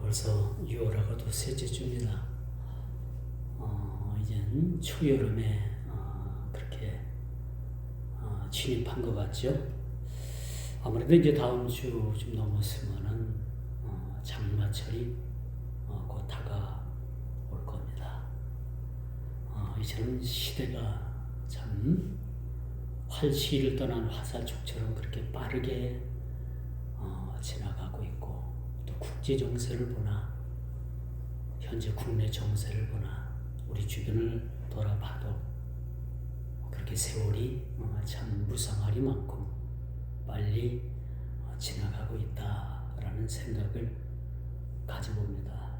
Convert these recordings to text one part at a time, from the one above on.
벌써 6월하고도 셋째 주입니다. 이젠 초여름에 그렇게 진입한 것 같죠. 아무래도 이제 다음 주 좀 넘었으면은 장마철이 곧 다가올 겁니다. 이제는 시대가 참 활시를 떠난 화살촉처럼 그렇게 빠르게 지나가고 있고, 또 국제 정세를 보나 현재 국내 정세를 보나 우리 주변을 돌아봐도 그렇게 세월이 참 무상하리만큼 빨리 지나가고 있다라는 생각을 가져봅니다.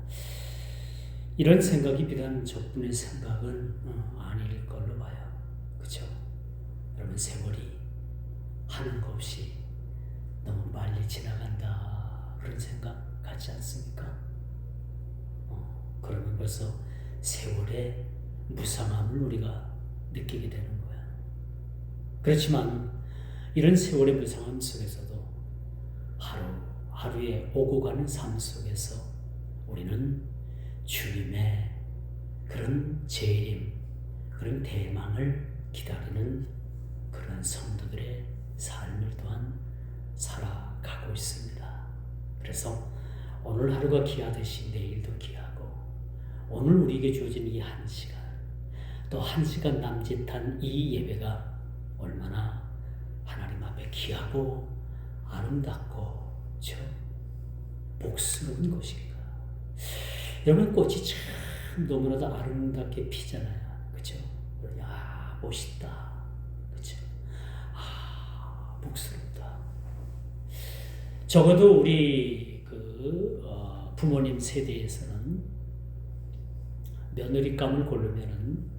이런 생각이 비단 저뿐의 생각은 아닐 걸로 봐요. 그렇죠? 여러분, 세월이 하는 거 없이 너무 빨리 지나간다 그런 생각 갖지 않습니까? 그러면 벌써 세월의 무상함을 우리가 느끼게 되는 거야. 그렇지만 이런 세월의 무상함 속에서도 하루하루의 오고 가는 삶 속에서 우리는 주님의 그런 재림, 그런 대망을 기다리는 그런 성도들의 삶을 또한 살아가고 있습니다. 그래서 오늘 하루가 귀하듯이 내일도 귀하고, 오늘 우리에게 주어진 이 한 시간, 또 한 시간 남짓한 이 예배가 얼마나 하나님 앞에 귀하고 아름답고 복스러운 것인가. 여러분, 꽃이 참 너무나도 아름답게 피잖아요. 그렇죠? 멋있다. 그렇죠? 복스럽다. 적어도 우리 부모님 세대에서는 며느리감을 고르면은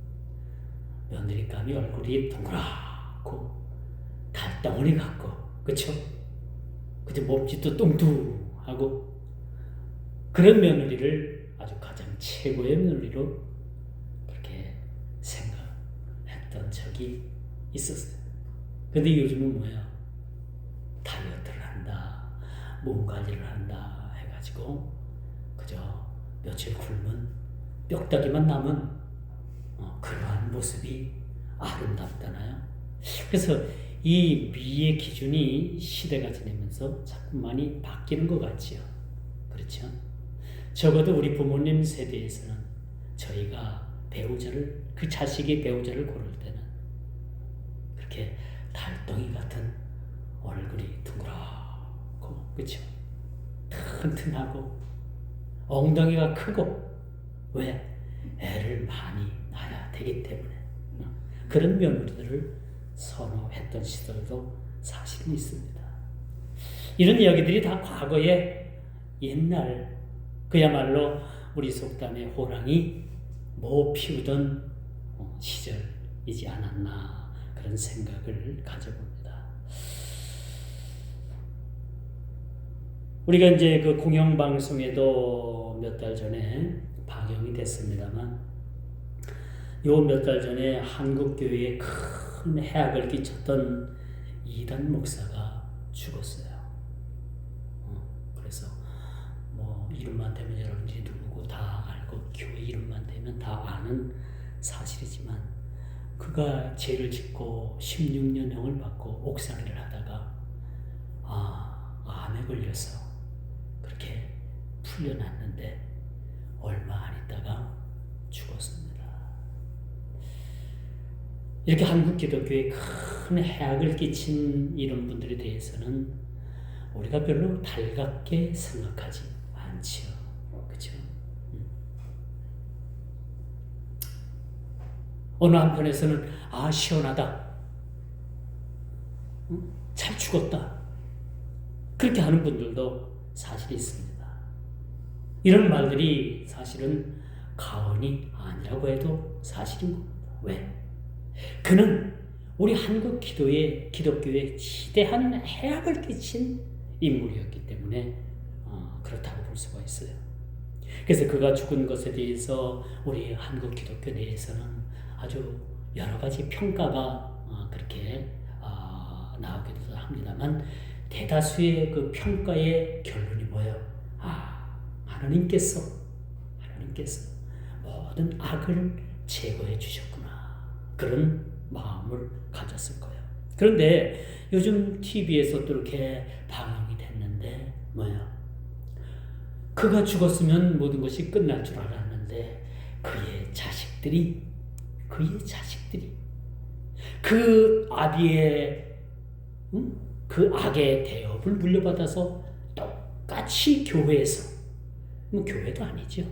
며느리감이 얼굴이 동그랗고 달덩어리 같고, 그렇죠? 그죠? 몸짓도 뚱뚱하고, 그런 며느리를 아주 가장 최고의 며느리로 그렇게 생각했던 적이 있었어요. 근데 요즘은 뭐야? 다이어트를 한다, 몸 관리를 한다 해가지고 그저 며칠 굶은 뼈다귀만 남은 그러한 모습이 아름답잖아요. 그래서 이 미의 기준이 시대가 지나면서 자꾸 많이 바뀌는 것 같지요. 그렇죠? 적어도 우리 부모님 세대에서는 저희가 배우자를, 그 자식이 배우자를 고를 때는 그렇게 달덩이 같은 얼굴이 둥그렇고, 그렇죠? 튼튼하고 엉덩이가 크고, 왜? 애를 많이 낳아야 되기 때문에 그런 며느리들을 선호했던 시절도 사실은 있습니다. 이런 이야기들이 다 과거의 옛날, 그야말로 우리 속담에 호랑이 모 피우던 시절이지 않았나 그런 생각을 가져봅니다. 우리가 이제 그 공영방송에도 몇 달 전에 방영이 됐습니다만, 요 몇 달 전에 한국교회에 큰 해악을 끼쳤던 이단 목사가 죽었어요. 그래서 뭐 이름만 대면 여러분들이 누구고 다 알고, 교회 이름만 대면 다 아는 사실이지만, 그가 죄를 짓고 16년형을 받고 옥살이를 하다가 암에 걸려서 그렇게 풀려났는데 얼마 안 있다가 죽었습니다. 이렇게 한국 기독교에 큰 해악을 끼친 이런 분들에 대해서는 우리가 별로 달갑게 생각하지 않지요. 그렇죠? 어느 한편에서는 시원하다, 잘 죽었다, 그렇게 하는 분들도 사실 있습니다. 이런 말들이 사실은 가언이 아니라고 해도 사실인 겁니다. 왜? 그는 우리 한국 기독교에 지대한 해악을 끼친 인물이었기 때문에 그렇다고 볼 수가 있어요. 그래서 그가 죽은 것에 대해서 우리 한국 기독교 내에서는 아주 여러 가지 평가가 그렇게 나오기도 합니다만, 대다수의 그 평가의 결론이 뭐예요? 하나님께서 모든 악을 제거해 주셨구나. 그런 마음을 가졌을 거예요. 그런데 요즘 TV에서 또 이렇게 방영이 됐는데 그가 죽었으면 모든 것이 끝날 줄 알았는데 그의 자식들이 그 아비의 그 악의 대업을 물려받아서 똑같이 교회에서 교회도 아니죠.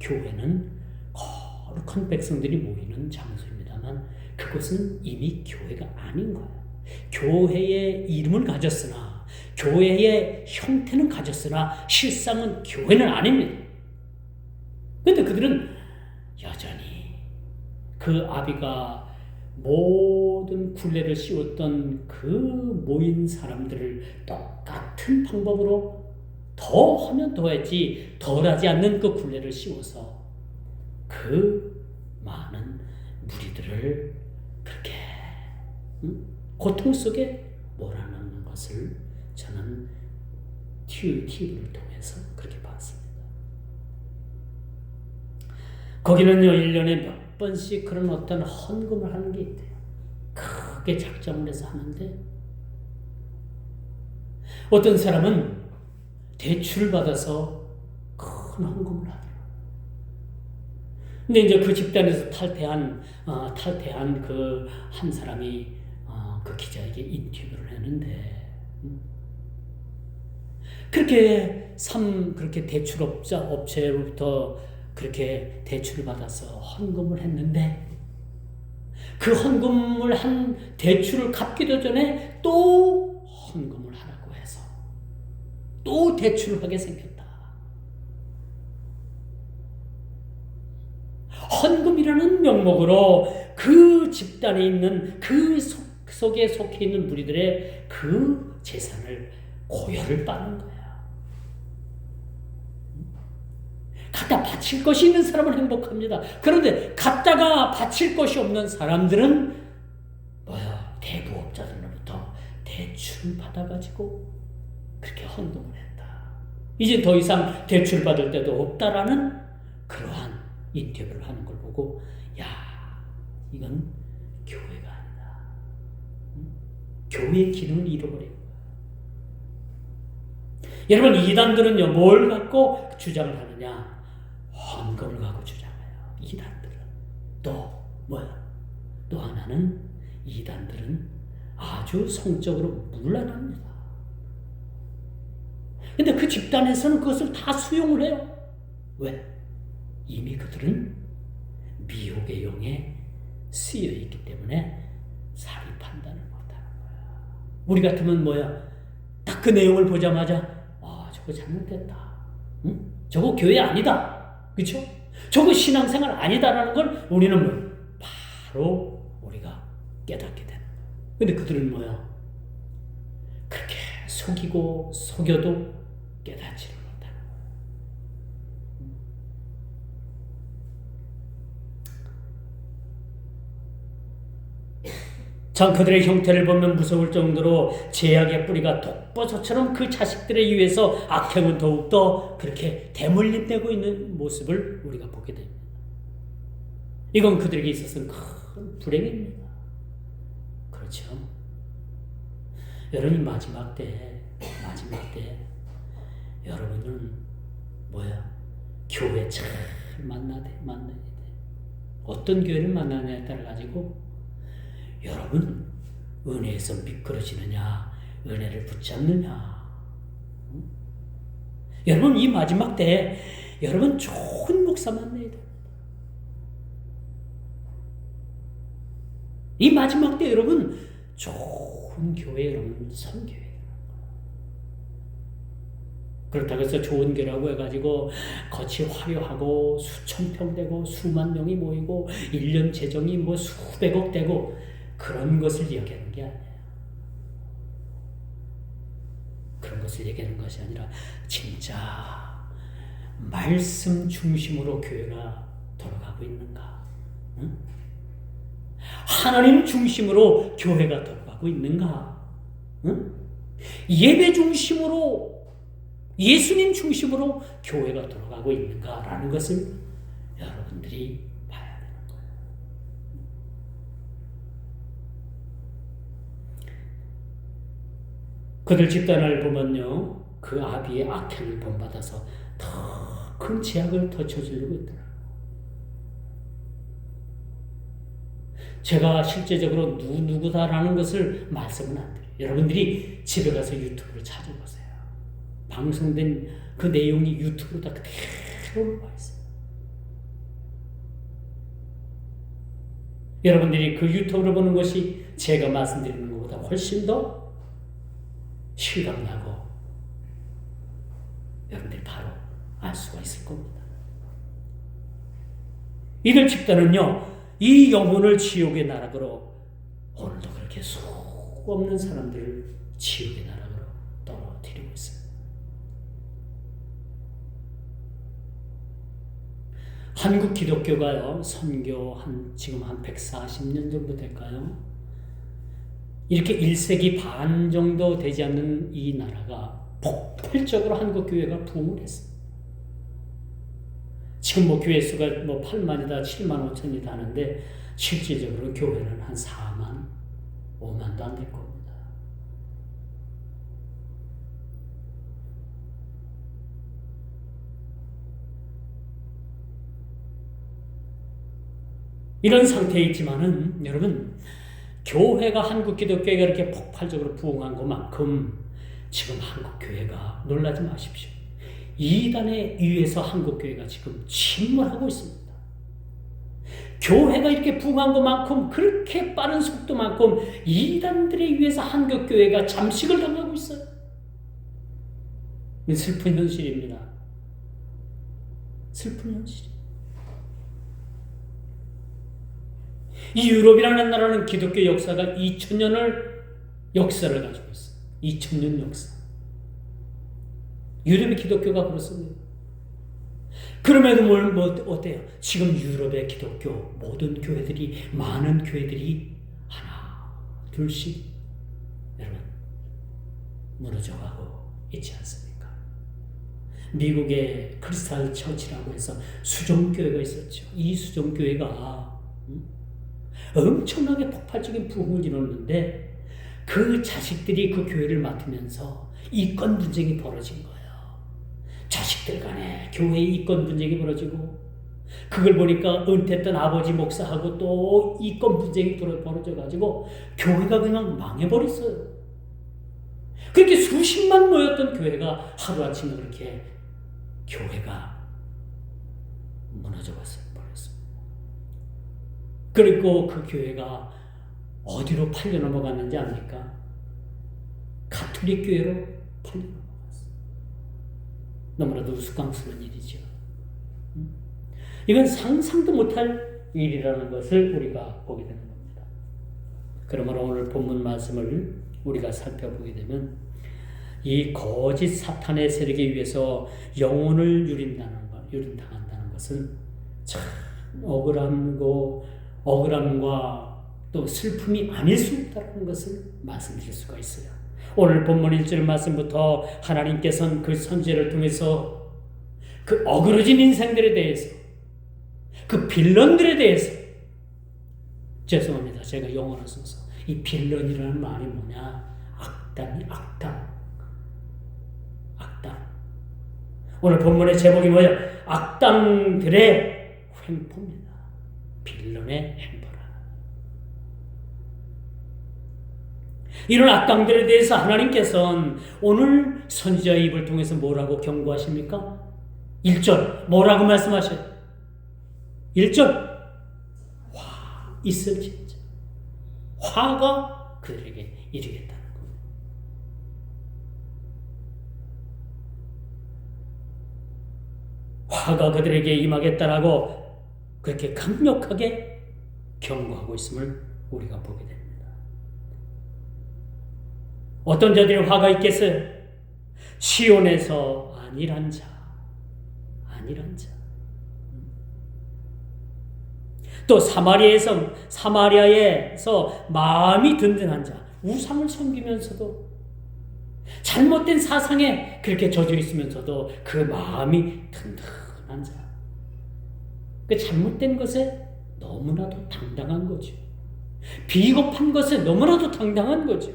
교회는 거룩한 백성들이 모이는 장소입니다만 그것은 이미 교회가 아닌 거예요. 교회의 이름을 가졌으나 교회의 형태는 가졌으나 실상은 교회는 아닙니다. 그런데 그들은 여전히 그 아비가 모든 굴레를 씌웠던 그 모인 사람들을 똑같은 방법으로 더 하면 더했지 덜하지 않는 그 굴레를 씌워서 그 많은 무리들을 그렇게 고통 속에 몰아넣는 것을 저는 TV를 통해서 그렇게 봤습니다. 거기는요 1년에 몇 번씩 그런 어떤 헌금을 하는 게 있대요. 크게 작정을 해서 하는데 어떤 사람은 대출을 받아서 큰 헌금을 하더라고요. 근데 이제 그 집단에서 탈퇴한 그 한 사람이 그 기자에게 인터뷰를 했는데 그렇게 대출업자 업체로부터 그렇게 대출을 받아서 헌금을 했는데 그 헌금을 한 대출을 갚기도 전에 또 헌금을 하라고 해서 또 대출을 하게 생겼다. 헌금이라는 명목으로 그 집단에 있는 그 속에 속해 있는 무리들의 그 재산을 고열을 빠는 거야. 갖다 바칠 것이 있는 사람은 행복합니다. 그런데 갖다가 바칠 것이 없는 사람들은 대부업자들로부터 대출 받아가지고 그렇게 헌금을 했다. 이제 더 이상 대출 받을 데도 없다라는 그러한 인터뷰를 하는 걸 보고 이건 교회가 아니다. 교회의 기능을 잃어버린 거야. 여러분 이단들은요 뭘 갖고 주장을 하느냐? 헌금을 갖고 주장해요. 이단들은 또 하나는 이단들은 아주 성적으로 문란합니다. 근데 그 집단에서는 그것을 다 수용을 해요. 왜? 이미 그들은 미혹의 용에 쓰여 있기 때문에 사리 판단을 못하는 거야. 우리 같으면 딱 그 내용을 보자마자 저거 잘못됐다. 응? 저거 교회 아니다. 그렇죠? 저거 신앙생활 아니다라는 걸 우리는 바로 우리가 깨닫게 되는 거야. 근데 그들은 그렇게 속이고 속여도 깨닫지를 못하는 거야. 참 그들의 형태를 보면 무서울 정도로 죄악의 뿌리가 독버섯처럼 그 자식들에 의해서 악행은 더욱더 그렇게 대물림되고 있는 모습을 우리가 보게 됩니다. 이건 그들에게 있어서는 큰 불행입니다. 그렇죠? 여러분이 마지막 때 여러분은 교회 잘 만나야 돼. 어떤 교회를 만나느냐에 따라 가지고 여러분 은혜에서 미끄러지느냐 은혜를 붙잡느냐. 여러분 이 마지막 때에 여러분 좋은 목사 만나야 됩니다. 이 마지막 때 여러분 좋은 교회 여러분 선교회. 그렇다고 해서 좋은 교회라고 해가지고 겉이 화려하고 수천 평 되고 수만 명이 모이고 1년 재정이 수백억 되고 그런 것을 얘기하는 게 아니에요. 그런 것을 얘기하는 것이 아니라 진짜 말씀 중심으로 교회가 돌아가고 있는가? 응? 하나님 중심으로 교회가 돌아가고 있는가? 응? 예배 중심으로 예수님 중심으로 교회가 돌아가고 있는가라는 것을 여러분들이 봐야 되는 거예요. 그들 집단을 보면요, 그 아비의 악행을 본받아서 더 큰 죄악을 더 저지르고 있더라고요. 제가 실제적으로 누구다라는 것을 말씀은 안 드려요. 여러분들이 집에 가서 유튜브를 찾아보세요. 방송된 그 내용이 유튜브로 다 그대로 나와 있어요. 여러분들이 그 유튜브를 보는 것이 제가 말씀드리는 것보다 훨씬 더 실감나고 여러분들이 바로 알 수가 있을 겁니다. 이들 집단은요, 이 영혼을 지옥의 나락으로 오늘도 그렇게 수 없는 사람들을 지옥의 나락으로 떨어뜨리고 있어요. 한국 기독교가요, 선교 지금 한 140년 정도 될까요? 이렇게 1세기 반 정도 되지 않는 이 나라가 폭발적으로 한국 교회가 부흥을 했어요. 지금 교회 수가 8만이다, 7만 5천이다 하는데 실질적으로 교회는 한 4만, 5만도 안 될 겁니다. 이런 상태에 있지만은 여러분, 교회가 한국 기독교회가 이렇게 폭발적으로 부흥한 것만큼 지금 한국 교회가 놀라지 마십시오. 이단에 의해서 한국 교회가 지금 침몰하고 있습니다. 교회가 이렇게 부흥한 것만큼 그렇게 빠른 속도만큼 이단들에 의해서 한국 교회가 잠식을 당하고 있어요. 슬픈 현실입니다. 슬픈 현실. 이 유럽이라는 나라는 기독교 역사가 2000년을 역사를 가지고 있어요. 2000년 역사. 유럽의 기독교가 그렇습니다. 그럼에도 어때요? 지금 유럽의 기독교 모든 교회들이, 많은 교회들이 하나 둘씩 여러분 무너져가고 있지 않습니까? 미국의 크리스탈 처치라고 해서 수종교회가 있었죠. 이 수종교회가 엄청나게 폭발적인 부흥을 이뤘는데 그 자식들이 그 교회를 맡으면서 이권 분쟁이 벌어진 거예요. 자식들 간에 교회의 이권 분쟁이 벌어지고, 그걸 보니까 은퇴했던 아버지 목사하고 또 이권 분쟁이 벌어져가지고 교회가 그냥 망해버렸어요. 그렇게 수십만 모였던 교회가 하루아침에 그렇게 교회가 무너져버렸습니다. 그리고 그 교회가 어디로 팔려 넘어갔는지 압니까? 가톨릭 교회로 팔려 넘어갔어요. 너무나도 우스꽝스러운 일이죠. 이건 상상도 못할 일이라는 것을 우리가 보게 되는 겁니다. 그러므로 오늘 본문 말씀을 우리가 살펴보게 되면 이 거짓 사탄의 세력에 의해서 영혼을 유린당한다는 것은 참 억울함과 또 슬픔이 아닐 수 없다는 것을 말씀드릴 수가 있어요. 오늘 본문 1절 말씀부터 하나님께서는 그 선지자를 통해서 그 어그러진 인생들에 대해서, 그 빌런들에 대해서, 죄송합니다, 제가 영어를 써서, 이 빌런이라는 말이 뭐냐? 악당. 오늘 본문의 제목이 뭐예요? 악당들의 횡포입니다. 빌런의 행보라. 이런 악당들에 대해서 하나님께서는 오늘 선지자의 입을 통해서 뭐라고 경고하십니까? 1절 뭐라고 말씀하셔요? 1절 화 있을진저, 화가 그들에게 이르겠다는 겁니다. 화가 그들에게 임하겠다라고 그렇게 강력하게 경고하고 있음을 우리가 보게 됩니다. 어떤 자들이 화가 있겠어요? 시온에서 안일한 자. 또 사마리아에서 마음이 든든한 자. 우상을 섬기면서도 잘못된 사상에 그렇게 젖어 있으면서도 그 마음이 든든한 자. 그 잘못된 것에 너무나도 당당한 거죠. 비겁한 것에 너무나도 당당한 거죠.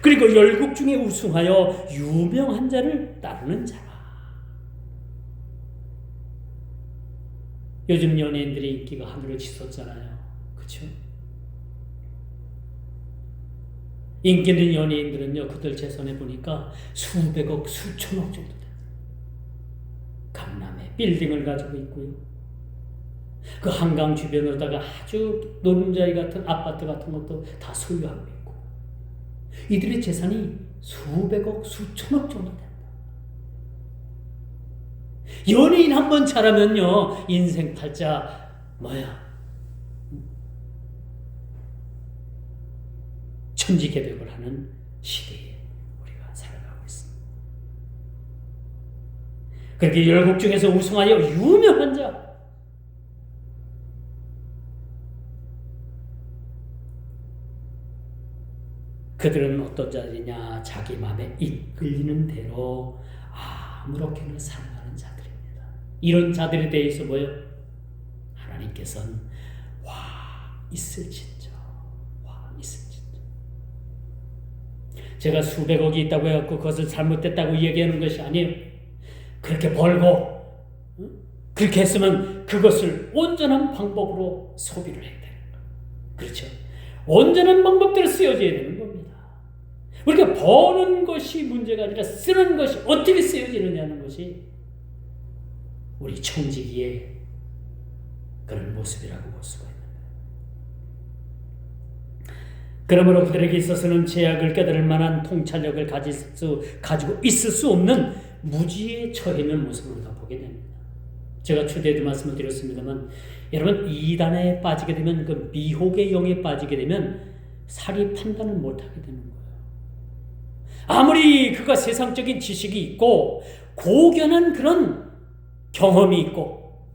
그리고 열국 중에 우승하여 유명한 자를 따르는 자라. 요즘 연예인들의 인기가 하늘을 치솟잖아요. 그렇죠? 인기 있는 연예인들은요, 그들 재산에 보니까 수백억, 수천억 정도 돼요. 강남에 빌딩을 가지고 있고요. 그 한강 주변으로다가 아주 노른자리 같은 아파트 같은 것도 다 소유하고 있고, 이들의 재산이 수백억, 수천억 정도 된다. 연예인 한 번 잘하면요, 인생 팔자 뭐야? 천지개벽을 하는 시대에 우리가 살아가고 있습니다. 그렇게 열국 중에서 우승하여 유명한 자, 그들은 어떤 자들이냐? 자기 마음에 이끌리는 대로 아무렇게나 살아가는 자들입니다. 이런 자들에 대해서 뭐요? 하나님께서는 와 있을진저, 와 있을진저. 제가 수백억이 있다고 해갖고 그것을 잘못됐다고 얘기하는 것이 아니에요. 그렇게 벌고 그렇게 했으면 그것을 온전한 방법으로 소비를 해야 되는 거예요. 그렇죠? 온전한 방법대로 쓰여져야 되는 겁니다. 우리가 버는 것이 문제가 아니라 쓰는 것이 어떻게 쓰여지느냐는 것이 우리 청지기의 그런 모습이라고 볼 수가 있는 거예요. 그러므로 그들에게 있어서는 제약을 깨달을 만한 통찰력을 가지고 있을 수 없는 무지에 처해 있는 모습을 우리가 보게 됩니다. 제가 추대도 말씀을 드렸습니다만, 여러분 이단에 빠지게 되면, 그 미혹의 영에 빠지게 되면 사리 판단을 못하게 되는 거예요. 아무리 그가 세상적인 지식이 있고 고견한 그런 경험이 있고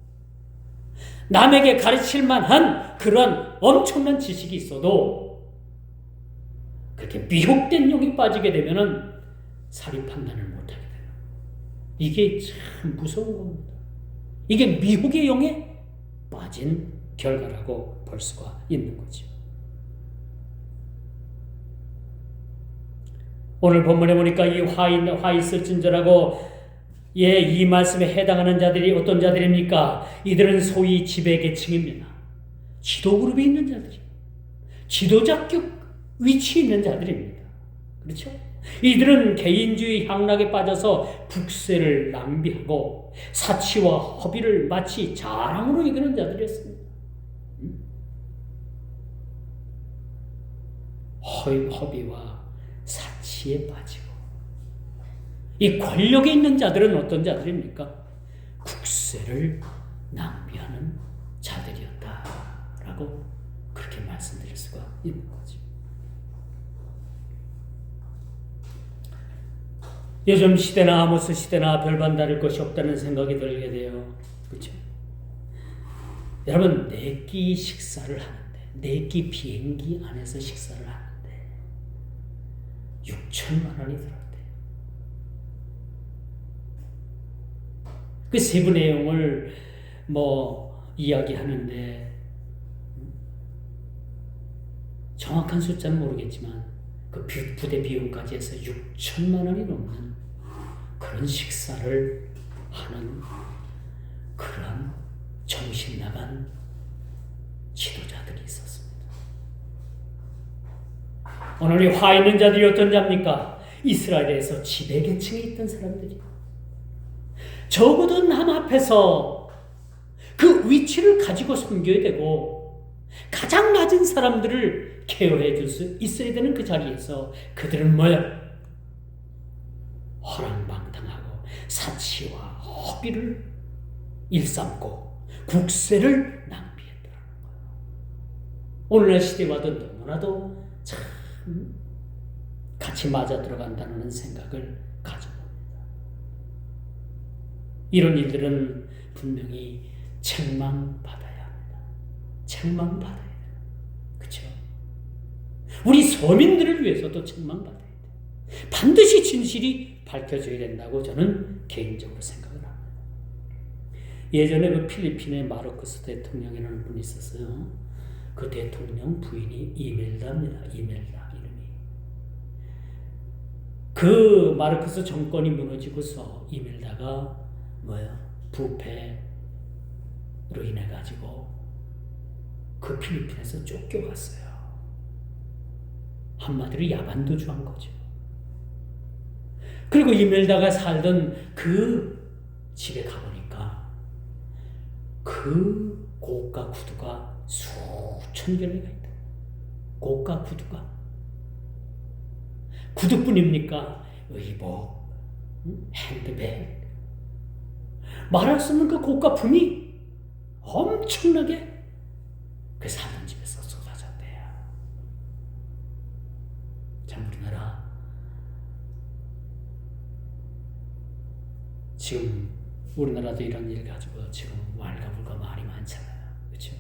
남에게 가르칠 만한 그런 엄청난 지식이 있어도 그렇게 미혹된 영에 빠지게 되면은 사리 판단을 못하게 돼요. 이게 참 무서운 겁니다. 이게 미혹의 영에 빠진 결과라고 볼 수가 있는 거죠. 오늘 본문에 보니까 이 화 있을진저라고 이 말씀에 해당하는 자들이 어떤 자들입니까? 이들은 소위 지배계층입니다. 지도그룹에 있는 자들이, 지도자격 위치에 있는 자들입니다. 그렇죠? 이들은 개인주의 향락에 빠져서 국세를 낭비하고 사치와 허비를 마치 자랑으로 여기는 자들이었습니다. 허비와 사치에 빠지고, 이 권력에 있는 자들은 어떤 자들입니까? 국세를 낭비하는 자들이었다라고 그렇게 말씀드릴 수가 있는 거죠. 요즘 시대나 아모스 시대나 별반 다를 것이 없다는 생각이 들게 돼요. 그렇죠? 여러분, 4끼 식사를 하는데, 4끼 비행기 안에서 식사를 하는데 6천만 원이 들었대요. 그 세부 내용을 이야기하는데 정확한 숫자는 모르겠지만 그 부대 비용까지 해서 6천만 원이 넘는 그런 식사를 하는 그런 정신 나간 지도자들이 있었습니다. 오늘 이 화 있는 자들이 어떤 자입니까? 이스라엘에서 지배계층에 있던 사람들이, 적어도 남 앞에서 그 위치를 가지고 섬겨야 되고 가장 낮은 사람들을 케어해 줄 수 있어야 되는 그 자리에서 그들은 뭐야? 허랑방탕하고 사치와 허비를 일삼고 국세를 낭비했더라는 거예요. 오늘날 시대와도 너무나도 참 같이 맞아 들어간다는 생각을 가져봅니다. 이런 일들은 분명히 책망받아야 합니다. 책망받아야 돼요. 그렇죠? 우리 서민들을 위해서도 책망받아야 돼요. 반드시 진실이 밝혀져야 된다고 저는 개인적으로 생각을 합니다. 예전에 그 필리핀의 마르코스 대통령이라는 분이 있었어요. 그 대통령 부인이 이멜다입니다. 이멜다 이름이. 그 마르코스 정권이 무너지고서 이멜다가 부패로 인해 가지고 그 필리핀에서 쫓겨갔어요. 한마디로 야반도주한 거죠. 그리고 이멜다가 살던 그 집에 가보니까 그 고가 구두가 수천 개가 있다. 고가 구두가. 구두뿐입니까? 의복, 핸드백. 말할 수 없는 그 고가품이 엄청나게 그 살던 집에서 쏟아졌대요. 참 우리나라 지금 우리나라도 이런 일 가지고 지금 왈가불가 말이 많잖아요. 그렇죠?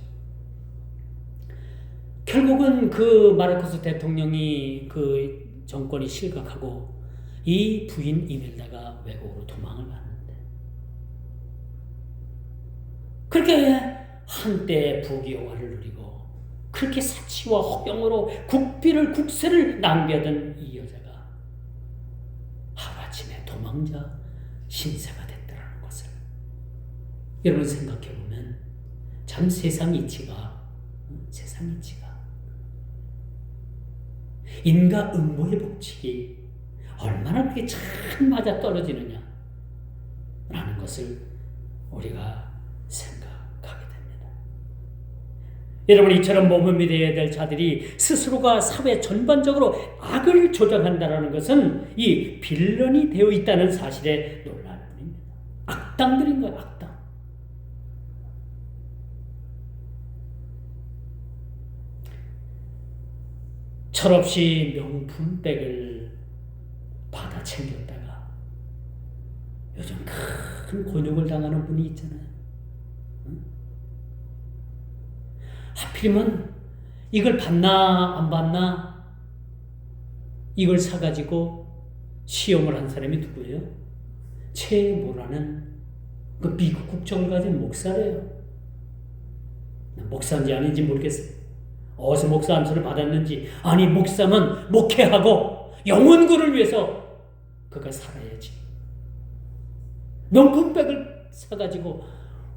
결국은 그 마르코스 대통령이 그 정권이 실각하고 이 부인 이멜다가 외국으로 도망을 갔는데 그렇게 한때 부귀영화를 누리고 그렇게 사치와 허영으로 국세를 낭비하던 이 여자가 하루아침에 도망자 신세가 됐다는 것을 여러분 생각해보면 참 세상 이치가 인과 음모의 법칙이 얼마나 그게 참 맞아 떨어지느냐 라는 것을 우리가 생각하게 됩니다. 여러분, 이처럼 모범이 되어야 될 자들이 스스로가 사회 전반적으로 악을 조장한다는 것은 이 빌런이 되어 있다는 사실에 놀랄 뿐입니다. 악당들인 거예요. 악당. 철없이 명품백을 받아 챙겼다가 요즘 큰 곤욕을 당하는 분이 있잖아요. 응? 하필이면 이걸 받나 안 받나 이걸 사가지고 시험을 한 사람이 누구예요? 최모라는 그 미국 국적을 가진 목사래요. 목사인지 아닌지 모르겠어요. 어디서 목사 안수를 받았는지. 아니, 목사면 목회하고 영혼구를 위해서 그가 살아야지. 명품백을 사가지고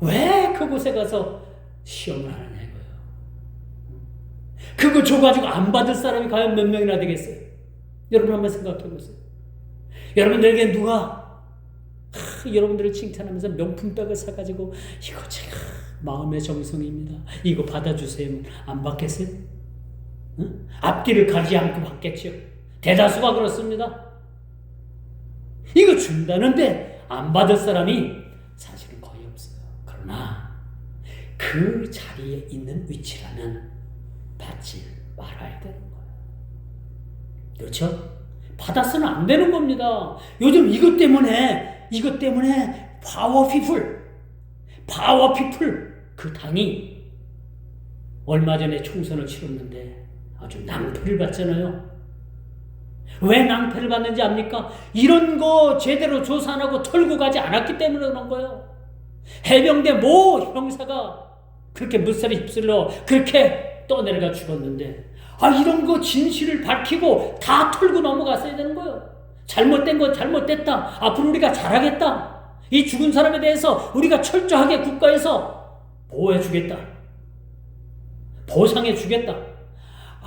왜 그곳에 가서 시험을 하느냐 이거예요. 그거 줘가지고 안 받을 사람이 과연 몇 명이나 되겠어요? 여러분 한번 생각해 보세요. 여러분들에게 누가 여러분들을 칭찬하면서 명품백을 사가지고 이거 제가 마음의 정성입니다. 이거 받아주세요. 안 받겠어요? 응? 앞뒤를 가리지 않고 받겠죠. 대다수가 그렇습니다. 이거 준다는데 안 받을 사람이 사실은 거의 없어요. 그러나 그 자리에 있는 위치라면 받지 말아야 되는 거예요. 그렇죠? 받아서는 안 되는 겁니다. 요즘 이것 때문에 파워피플 그 당이 얼마 전에 총선을 치렀는데 아주 낭패를 봤잖아요. 왜 낭패를 봤는지 압니까? 이런 거 제대로 조사 안 하고 털고 가지 않았기 때문에 그런 거예요. 해병대 모 형사가 그렇게 물살이 휩쓸려 그렇게 떠내려가 죽었는데 이런 거 진실을 밝히고 다 털고 넘어갔어야 되는 거예요. 잘못된 건 잘못됐다. 앞으로 우리가 잘하겠다. 이 죽은 사람에 대해서 우리가 철저하게 국가에서 보호해주겠다. 보상해주겠다.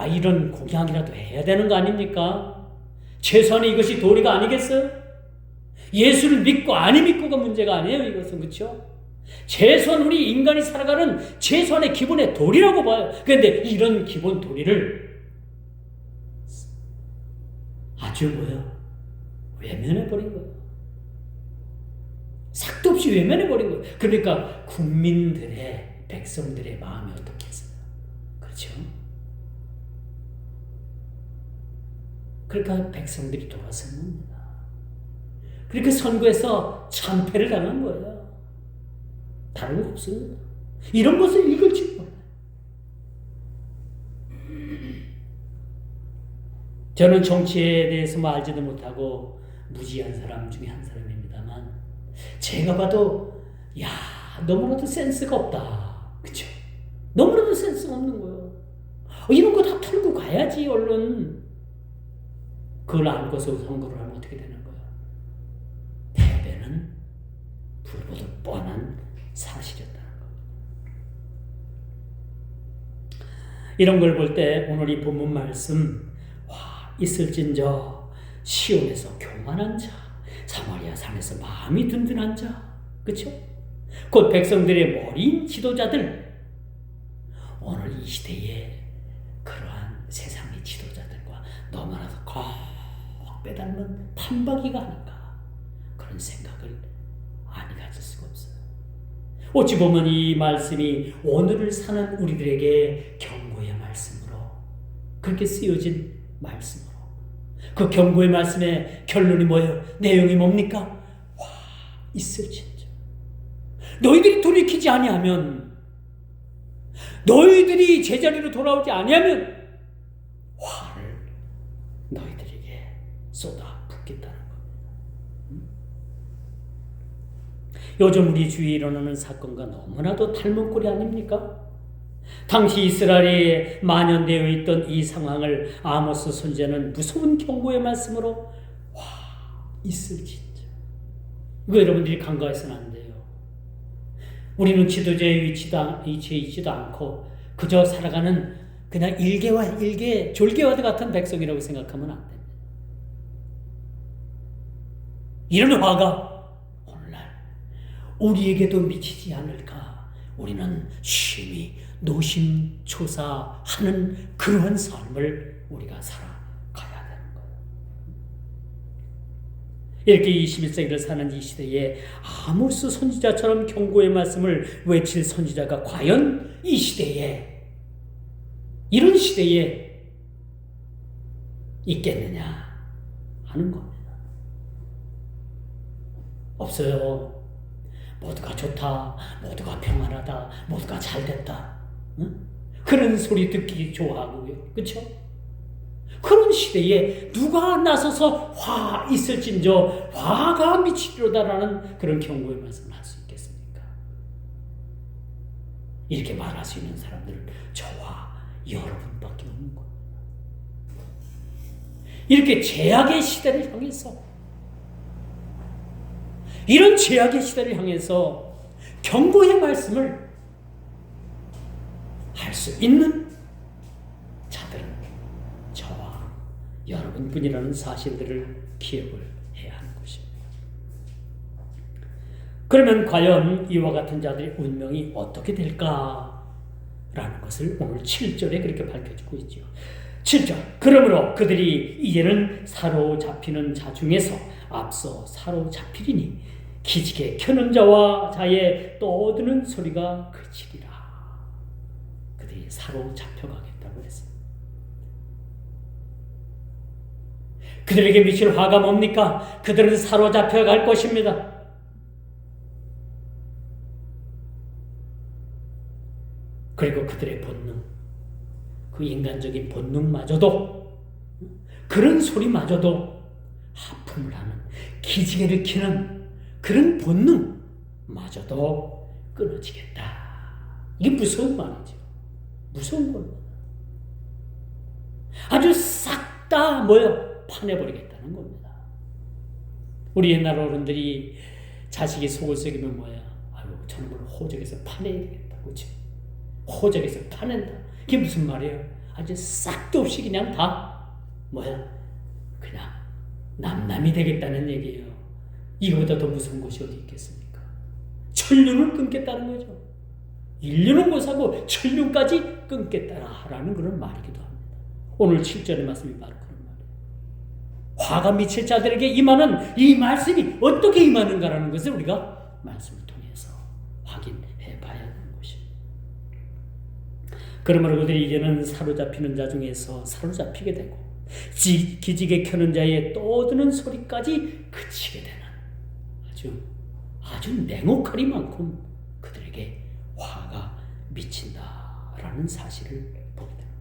이런 공약이라도 해야 되는 거 아닙니까? 최소한의 이것이 도리가 아니겠어요? 예수를 믿고 안 믿고가 문제가 아니에요. 이것은. 그렇죠? 최소한 우리 인간이 살아가는 최소한의 기본의 도리라고 봐요. 그런데 이런 기본 도리를 아주 외면해버린 거예요. 삭도 없이 외면해버린 거예요. 그러니까 국민들의, 백성들의 마음이 어떻겠어요? 그렇죠? 그러니까 백성들이 돌아선 겁니다. 그러니까 선거에서 참패를 당한 거예요. 다른 거 없습니다. 이런 것을 읽을지 몰라요. 저는 정치에 대해서 뭐 알지도 못하고 무지한 사람 중에 한 사람입니다만 제가 봐도 야 너무나도 센스가 없다. 그쵸? 너무나도 센스가 없는 거예요. 이런 거 다 털고 가야지 언론. 그걸 안고서 선거를 하면 어떻게 되는 거야? 패배는 불보듯 뻔한 사실이었다는 거. 이런 걸 볼 때 오늘 이 본문 말씀 있을진저 시온에서 교만한 자, 사마리아 산에서 마음이 든든한 자, 그렇죠? 곧 백성들의 머리인 지도자들. 오늘 이 시대에 그러한 세상의 지도자들과 너무나도 꼭 빼닮은 판박이가 아닌가 그런 생각을 아니 가질 수가 없어요. 어찌 보면 이 말씀이 오늘을 사는 우리들에게 경고의 말씀으로 그렇게 쓰여진 말씀으로 그 경고의 말씀의 결론이 뭐예요? 내용이 뭡니까? 와 있을진저 너희들이 돌이키지 아니하면 너희들이 제자리로 돌아오지 아니하면 화를 너희들에게 쏟아붓겠다는 겁니다. 요즘 우리 주위에 일어나는 사건과 너무나도 닮은 꼴이 아닙니까? 당시 이스라엘에 만연되어 있던 이 상황을 아모스 선지자는 무서운 경고의 말씀으로 와 있을진저. 이거 여러분들이 간과해서는 안 돼요. 우리는 지도자의 위치에 있지도 않고 그저 살아가는 그냥 졸개와드 같은 백성이라고 생각하면 안 됩니다. 이런 화가 오늘날 우리에게도 미치지 않을까. 우리는 심히 노심초사하는 그러한 삶을 우리가 살아가야 되는 거예요. 이렇게 21세기를 사는 이 시대에 아모스 선지자처럼 경고의 말씀을 외칠 선지자가 과연 이 시대에 이런 시대에 있겠느냐 하는 겁니다. 없어요. 모두가 좋다, 모두가 평안하다, 모두가 잘됐다. 응? 그런 소리 듣기 좋아하고요. 그렇죠? 그런 시대에 누가 나서서 화 있을진저 화가 미치리로다라는 그런 경고의 말씀을 할 수 있겠습니까? 이렇게 말할 수 있는 사람들은 저와 여러분밖에 없는 겁니다. 이렇게 제약의 시대를 향해서 이런 제약의 시대를 향해서 경고의 말씀을 할 수 있는 자들은 저와 여러분뿐이라는 사실들을 기억을 해야 하는 것입니다. 그러면 과연 이와 같은 자들의 운명이 어떻게 될까라는 것을 오늘 7절에 그렇게 밝혀주고 있죠. 7절 그러므로 그들이 이제는 사로잡히는 자 중에서 앞서 사로잡히리니 기지개 켜는 자와 자의 떠드는 소리가 그치리라. 그들이 사로잡혀가겠다고 했습니다. 그들에게 미칠 화가 뭡니까? 그들은 사로잡혀갈 것입니다. 그리고 그들의 본능, 그 인간적인 본능마저도 그런 소리마저도 하품을 하는 기지개를 켜는 그런 본능마저도 끊어지겠다. 이게 무서운 말이죠. 무서운 겁니다. 아주 싹 다 파내버리겠다는 겁니다. 우리 옛날 어른들이 자식이 속을 썩이면 뭐야? 아유, 저놈을 호적에서 파내야 되겠다. 그렇지? 호적에서 파낸다. 그게 무슨 말이에요? 아주 싹도 없이 그냥 다 그냥 남남이 되겠다는 얘기예요. 이거보다 더 무서운 것이 어디 있겠습니까? 천륜을 끊겠다는 거죠. 인륜은 못하고 천륜까지 끊겠다라는 그런 말이기도 합니다. 오늘 7절의 말씀이 바로 그런 말이에요. 화가 미칠 자들에게 임하는 이 말씀이 어떻게 임하는가라는 것을 우리가 말씀을 통해서 확인해 봐야 하는 것입니다. 그러므로 그들이 이제는 사로잡히는 자 중에서 사로잡히게 되고 기지개 켜는 자의 떠드는 소리까지 그치게 되는 아주 냉혹하리만큼 그들에게 화가 미친다라는 사실을 보게 됩니다.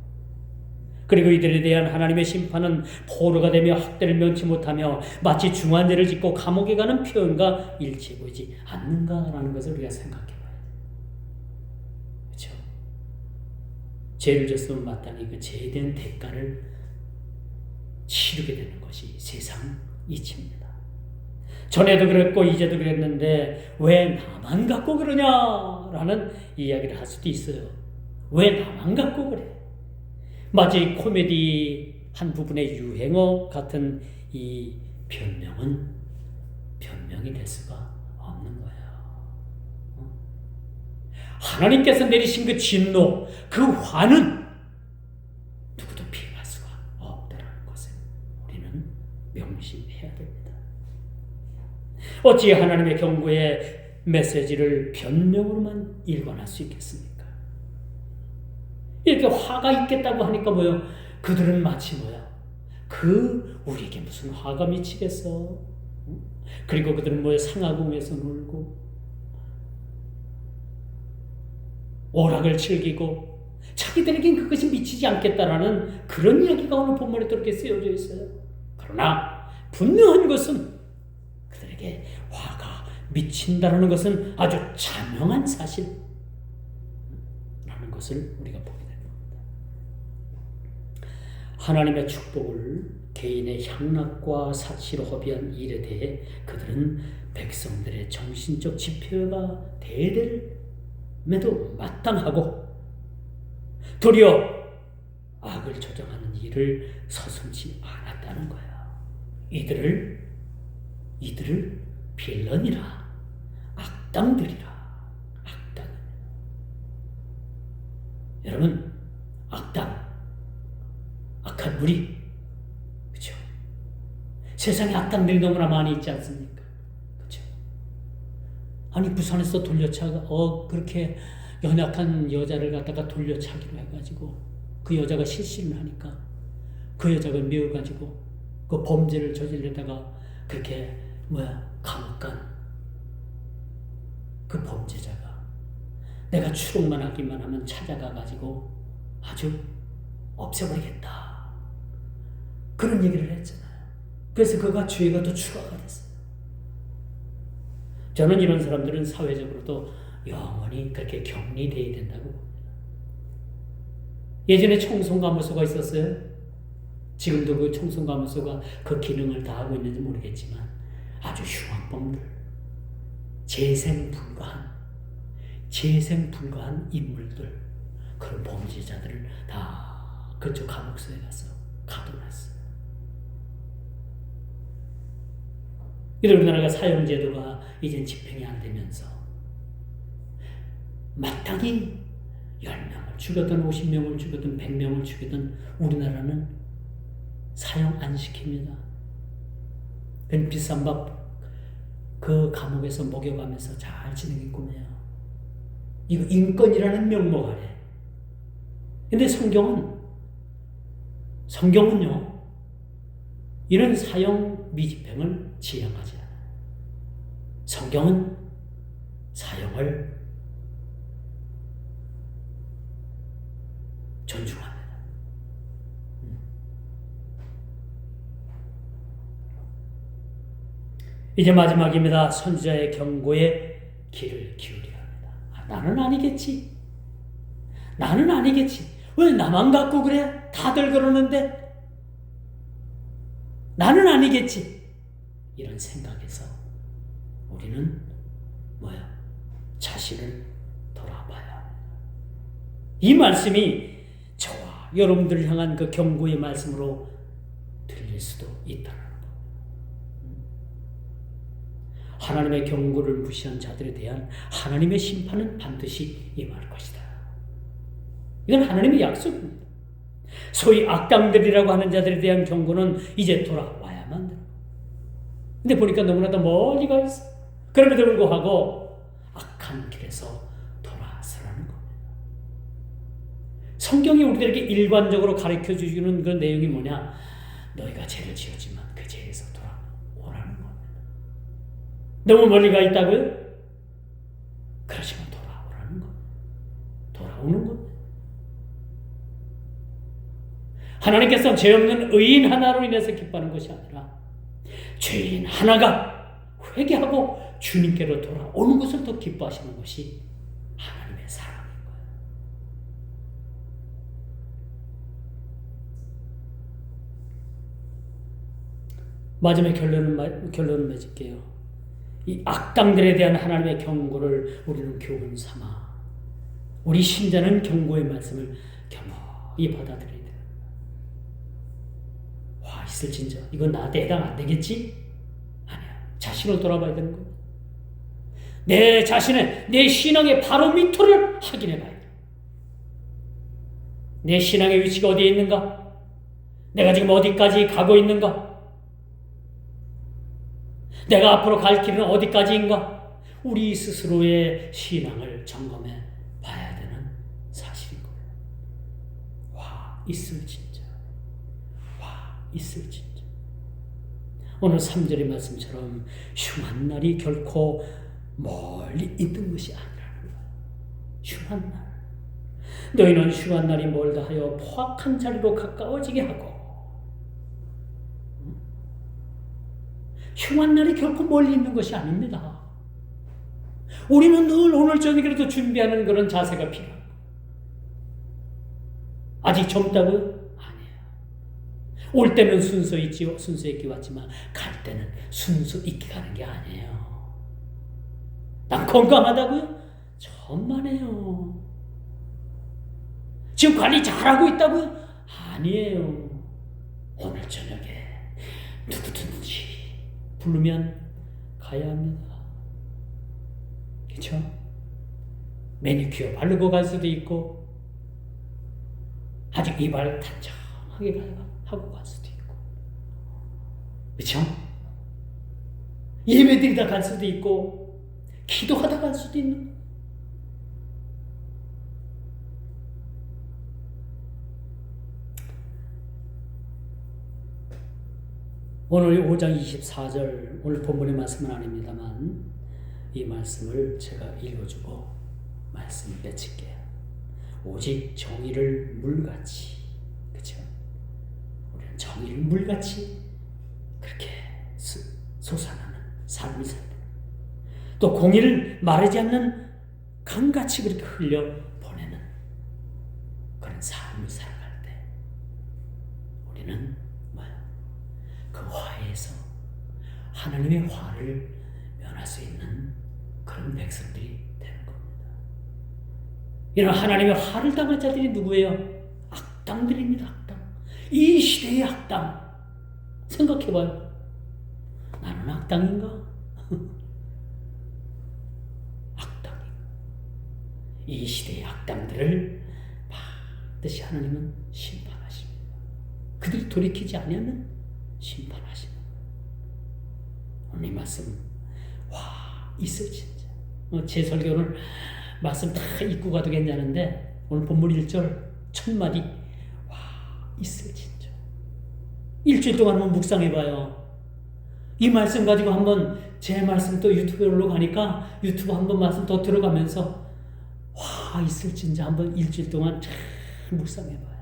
그리고 이들에 대한 하나님의 심판은 포로가 되며 학대를 면치 못하며 마치 중한 죄를 짓고 감옥에 가는 표현과 일치해 보이지 않는가라는 것을 우리가 생각해 봐야 돼요. 그렇죠? 죄를 졌으면 마땅히 그 죄에 대한 대가를 치르게 되는 것이 세상 이치입니다. 전에도 그랬고 이제도 그랬는데 왜 나만 갖고 그러냐라는 이야기를 할 수도 있어요. 왜 나만 갖고 그래? 마치 코미디 한 부분의 유행어 같은 이 변명이 될 수가 없는 거예요. 하나님께서 내리신 그 진노, 그 화는 누구도 피할 수가 없다는 것을 우리는 명심해야 됩니다. 어찌 하나님의 경고의 메시지를 변명으로만 일관할 수 있겠습니까? 이렇게 화가 있겠다고 하니까 뭐요? 그들은 마치 뭐야? 우리에게 무슨 화가 미치겠어? 그리고 그들은 뭐야? 상하궁에서 놀고 오락을 즐기고 자기들에겐 그것이 미치지 않겠다라는 그런 이야기가 오늘 본문에 그렇게 쓰여져 있어요. 그러나 분명한 것은 그들에게 화가 미친다라는 것은 아주 자명한 사실라는 것을 우리가 보게 됩니다. 하나님의 축복을 개인의 향락과 사치로 허비한 일에 대해 그들은 백성들의 정신적 지표가 대들에도 마땅하고 도리어 악을 조장하는 일을 서슴지 않았다는 거야. 이들을 빌런이라, 악당들이라, 악당입니다. 여러분, 악한 무리, 그렇죠? 세상에 악당들이 너무나 많이 있지 않습니까? 그렇죠? 아니 부산에서 돌려차가 그렇게 연약한 여자를 갖다가 돌려차기로 해가지고 그 여자가 실신을 하니까 그 여자가 메어가지고 그 범죄를 저지르다가 그렇게 감옥 간 그 범죄자가 내가 추록만 하기만 하면 찾아가가지고 아주 없애버리겠다 그런 얘기를 했잖아요. 그래서 그가 죄가 더 추가가 됐어요. 저는 이런 사람들은 사회적으로도 영원히 그렇게 격리되어야 된다고 봅니다. 예전에 청송가무소가 있었어요. 지금도 그 청송가무소가 그 기능을 다하고 있는지 모르겠지만 아주 흉악범들, 재생불가한 인물들, 그런 범죄자들을 다 그쪽 감옥소에 가서 가둬놨어요. 이들 우리나라가 사형제도가 이젠 집행이 안 되면서 마땅히 10명을 죽였든 50명을 죽였든 100명을 죽였든 우리나라는 사형 안 시킵니다. 그냥 비싼 밥 그 감옥에서 먹여가면서 잘 지내길 꿈해요. 이거 인권이라는 명목 아래. 근데 성경은요 이런 사형 미집행을 지향하지 않아요. 성경은 사형을 존중합니다. 이제 마지막입니다. 선지자의 경고에 귀를 기울여야 합니다. 나는 아니겠지. 왜 나만 갖고 그래? 다들 그러는데 나는 아니겠지. 이런 생각에서 우리는 자신을 돌아봐야 합니다. 이 말씀이 저와 여러분들을 향한 그 경고의 말씀으로 들릴 수도 있다는 것. 하나님의 경고를 무시한 자들에 대한 하나님의 심판은 반드시 임할 것이다. 이건 하나님의 약속입니다. 소위 악당들이라고 하는 자들에 대한 경고는 이제 돌아와야만 돼요. 근데 보니까 너무나도 멀리 가 있어. 그럼에도 불구하고 악한 길에서 돌아서라는 겁니다. 성경이 우리들에게 일관적으로 가르쳐주는 그 내용이 뭐냐? 너희가 죄를 지었지만 그 죄에서 돌아오라는 겁니다. 너무 멀리 가 있다고요? 그러시면 돌아오라는 겁니다. 돌아오는 겁니다. 하나님께서는 죄 없는 의인 하나로 인해서 기뻐하는 것이 아니라 죄인 하나가 회개하고 주님께로 돌아오는 것을 더 기뻐하시는 것이 하나님의 사랑인 거예요. 마지막에 결론을 맺을게요. 이 악당들에 대한 하나님의 경고를 우리는 교훈 삼아 우리 신자는 경고의 말씀을 겸허히 받아들여야 돼요. 와, 있을진저 이건 나한테 해당 안 되겠지? 아니야. 자신을 돌아봐야 되는 거예요. 내 자신의, 내 신앙의 바로미터를 확인해 봐야 돼. 내 신앙의 위치가 어디에 있는가? 내가 지금 어디까지 가고 있는가? 내가 앞으로 갈 길은 어디까지인가? 우리 스스로의 신앙을 점검해 봐야 되는 사실인 거예요. 와, 있을진저. 와, 있을진저. 오늘 3절의 말씀처럼 흉한 날이 결코 멀리 있는 것이 아니라는 거예요. 흉한 날. 너희는 흉한 날이 멀다 하여 포악한 자리로 가까워지게 하고 흉한 날이 결코 멀리 있는 것이 아닙니다. 우리는 늘 오늘 저녁이라도 준비하는 그런 자세가 필요합니다. 아직 젊다고요? 아니에요. 올 때는 순서 있지요. 순서 있게 왔지만 갈 때는 순서 있게 가는 게 아니에요. 난 건강하다고요? 천만에요. 지금 관리 잘하고 있다고요? 아니에요. 오늘 저녁에 누구든지 부르면 가야 합니다. 그렇죠? 매니큐어 바르고 갈 수도 있고 아직 이발 단정하게 하고 갈 수도 있고 그렇죠? 예배드리다 갈 수도 있고 기도하다 갈 수도 있는 오늘 5장 24절 오늘 본문의 말씀은 아닙니다만 이 말씀을 제가 읽어주고 말씀을 맺을게요. 오직 정의를 물같이 그렇죠? 우리는 정의를 물같이 그렇게 솟아나는 삶이 살고 또 공의를 마르지 않는 강같이 그렇게 흘려보내는 그런 삶을 살아갈 때 우리는 그 화해에서 하나님의 화를 면할 수 있는 그런 백성들이 되는 겁니다. 이런 하나님의 화를 당한 자들이 누구예요? 악당들입니다. 악당. 이 시대의 악당. 생각해봐요. 나는 악당인가? 악당인가? 이 시대의 악당들을 반드시 하나님은 심판하십니다. 그들이 돌이키지 않으면 심판하시는 오늘 이 말씀 와 있어 진짜 제 설교를 말씀 다 읽고 가도 괜찮은데 오늘 본문 1절 첫 마디 와 있어 진짜 일주일 동안 한번 묵상해봐요. 이 말씀 가지고 한번 제 말씀 또 유튜브로 가니까 유튜브 한번 말씀 더 들어가면서 와 있을 진짜 한번 일주일 동안 잘 묵상해봐요.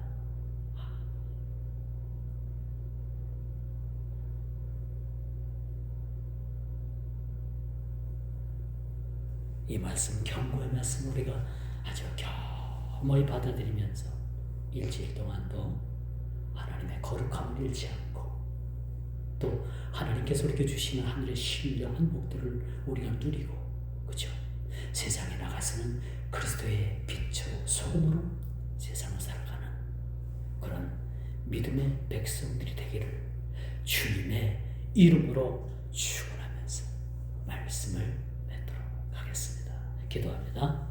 이 말씀, 경고의 말씀 우리가 아주 겸허히 받아들이면서 일주일 동안도 하나님의 거룩함을 잃지 않고 또 하나님께서 우리에게 주시는 하늘의 신령한 복들을 우리가 누리고 그렇죠? 세상에 나가서는 그리스도의 빛으로 소금으로 세상을 살아가는 그런 믿음의 백성들이 되기를 주님의 이름으로 축원하면서 말씀을 맺도록 하겠습니다. 기도합니다.